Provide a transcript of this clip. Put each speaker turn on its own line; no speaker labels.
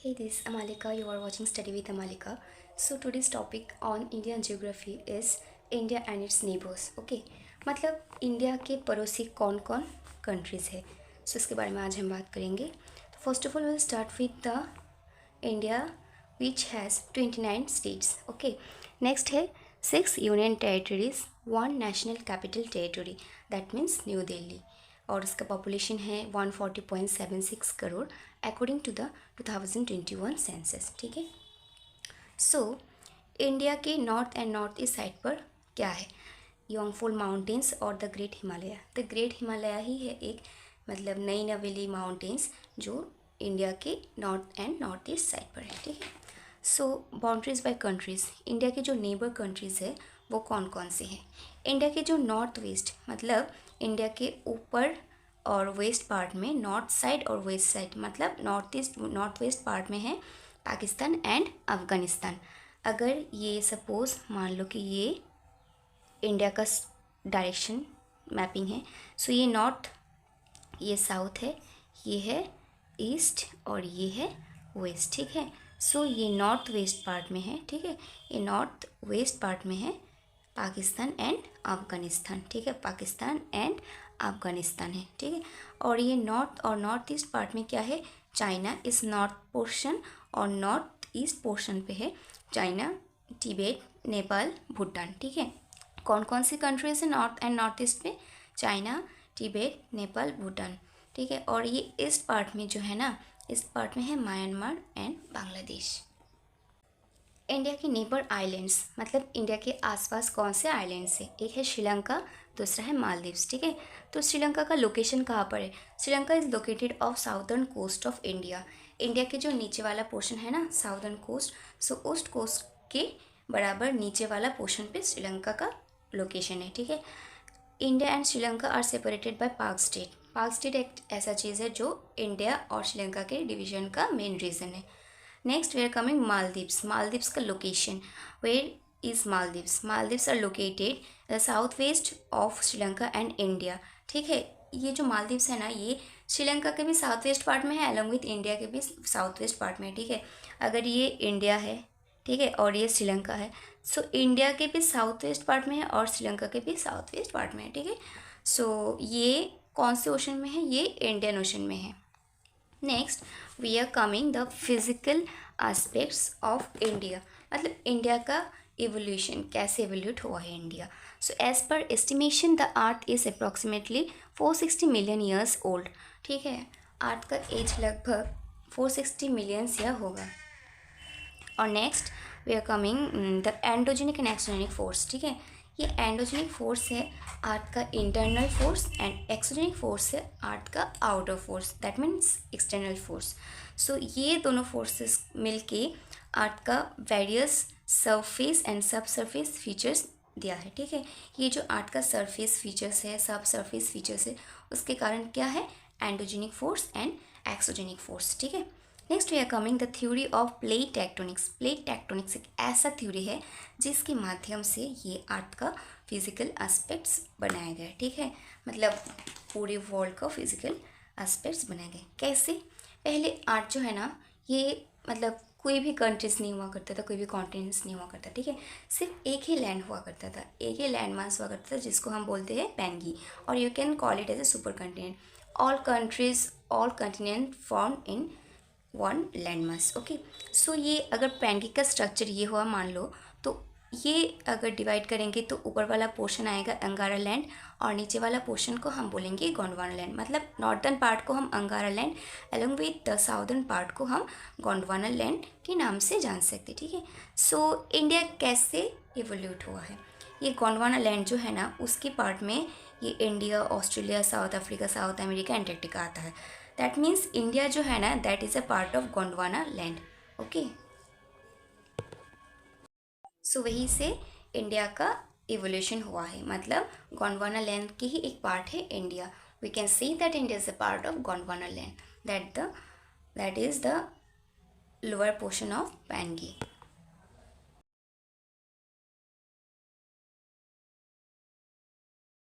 Hey, this is Amalika. You are watching Study with Amalika. So today's topic on Indian geography is India and its neighbors. Okay, मतलब India के पड़ोसी कौन कौन countries है, सो इसके बारे में आज हम बात करेंगे. First of all will start with the India which has 29 states. Okay, next है 6 union territories, 1 national capital territory, that means New Delhi. और इसका पॉपुलेशन है 140.76 crore according to the 2021 census. ठीक है. सो इंडिया के north and north east side पर क्या है? योंगफॉल माउंटेन्स और the great Himalaya. The great Himalaya ही है एक मतलब नई नवेली माउंटेन्स जो इंडिया के north and north east side पर है. ठीक है. सो बाउंड्रीज बाय कंट्रीज़, इंडिया के जो नेबर कंट्रीज़ है वो कौन कौन से हैं? इंडिया के जो नॉर्थ वेस्ट मतलब इंडिया के ऊपर और वेस्ट पार्ट में, नॉर्थ साइड और वेस्ट साइड मतलब north east north west part में है पाकिस्तान एंड अफ़गानिस्तान. अगर ये सपोज़ मान लो कि ये इंडिया का डायरेक्शन मैपिंग है, सो ये नॉर्थ, ये साउथ है, ये है ईस्ट और ये है वेस्ट. ठीक है. सो ये नॉर्थ वेस्ट पार्ट में है. ठीक है. ये नॉर्थ वेस्ट पार्ट में है पाकिस्तान एंड अफ़गानिस्तान. ठीक है. पाकिस्तान एंड अफ़गानिस्तान है. ठीक है. और ये नॉर्थ और नॉर्थ ईस्ट पार्ट में क्या है? चाइना. इस नॉर्थ पोर्शन और नॉर्थ ईस्ट पोर्शन पे है चाइना, तिब्बत, नेपाल, भूटान. ठीक है. कौन कौन सी कंट्रीज है नॉर्थ एंड नॉर्थ ईस्ट पे? चाइना, तिब्बत, नेपाल, भूटान. ठीक है. और ये ईस्ट पार्ट में जो है ना, इस पार्ट में है म्यांमार एंड बांग्लादेश. इंडिया के नेबर आइलैंड्स मतलब इंडिया के आसपास कौन से आइलैंड्स है? एक है श्रीलंका, दूसरा है मालदीव्स. ठीक है. तो श्रीलंका का लोकेशन कहाँ पर है? Sri Lanka is located of southern coast of India. India के जो नीचे वाला पोर्शन है ना, southern coast, so east coast के बराबर नीचे वाला पोर्शन पे श्रीलंका का लोकेशन है. ठीक है. India and Sri Lanka are separated by Palk Strait. Palk Strait एक ऐसा चीज़ है जो इंडिया और श्रीलंका के डिवीजन का मेन रीज़न है. Next we are coming Maldives. Maldives का location, where is Maldives? Maldives are located south west of Sri Lanka and India. ठीक है. ये जो मालदीव्स है ना, ये श्रीलंका के भी साउथ वेस्ट पार्ट में है अलॉन्ग विथ इंडिया के भी साउथ वेस्ट पार्ट में है. ठीक है. अगर ये इंडिया है, ठीक है, और ये श्रीलंका है, सो इंडिया के भी साउथ वेस्ट पार्ट में है और श्रीलंका के भी साउथ वेस्ट पार्ट में है. ठीक है. सो ये कौन से ओशन में है? ये इंडियन ओशन में है. Next we are coming the physical aspects of India मतलब इंडिया का इवोल्यूशन, कैसे इवोल्यूट हुआ है India. So as per estimation the earth is approximately 460 million years old. ठीक है. अर्थ का एज लगभग 460 मिलियन ईयर होगा. और next we are coming the endogenic and exogenic force. ठीक है. ये एंडोजेनिक फोर्स है अर्थ का internal force and exogenic force है अर्थ का outer force, that means external force. So ये दोनों फोर्सेस मिलके अर्थ का various surface and subsurface features दिया है. ठीक है. ये जो अर्थ का सरफेस फीचर्स है, सब सरफेस फीचर्स है, उसके कारण क्या है? Endogenic force and exogenic force. ठीक है. Next we are coming the theory of plate tectonics. Plate tectonics एक ऐसा थ्योरी है जिसके माध्यम से ये अर्थ का फिजिकल एस्पेक्ट्स बनाया गया. ठीक है. मतलब पूरे वर्ल्ड का फिजिकल एस्पेक्ट्स बनाए गए. कैसे? पहले अर्थ जो है ना, ये मतलब कोई भी कंट्रीज नहीं हुआ करता था, कोई भी कॉन्टिनेंट्स नहीं हुआ करता. ठीक है. सिर्फ एक ही लैंड हुआ करता था, एक ही लैंड मास हुआ करता था जिसको हम बोलते हैं पैंगी, और you can call it as a supercontinent. All countries, all continent form in one land mass. Okay. So ये अगर पैंगी का स्ट्रक्चर ये हुआ मान लो, तो ये अगर डिवाइड करेंगे तो ऊपर वाला पोर्शन आएगा अंगारा लैंड और नीचे वाला पोर्शन को हम बोलेंगे गोंडवाना लैंड. मतलब नॉर्दर्न पार्ट को हम अंगारा land along with the southern part को हम गोंडवाना लैंड के नाम से जान सकते. ठीक है. सो इंडिया कैसे इवोल्यूट हुआ है? ये गोंडवाना लैंड जो है ना, उसके पार्ट में ये India, Australia, south Africa, south America, Antarctica आता है. दैट मीन्स इंडिया जो है ना, that is a part of Gondwana land. Okay. So वहीं से इंडिया का इवोल्यूशन हुआ है. मतलब गोंडवाना लैंड की ही एक पार्ट है India. We can see that India is a part of Gondwana land, that is the lower portion of पैंगी.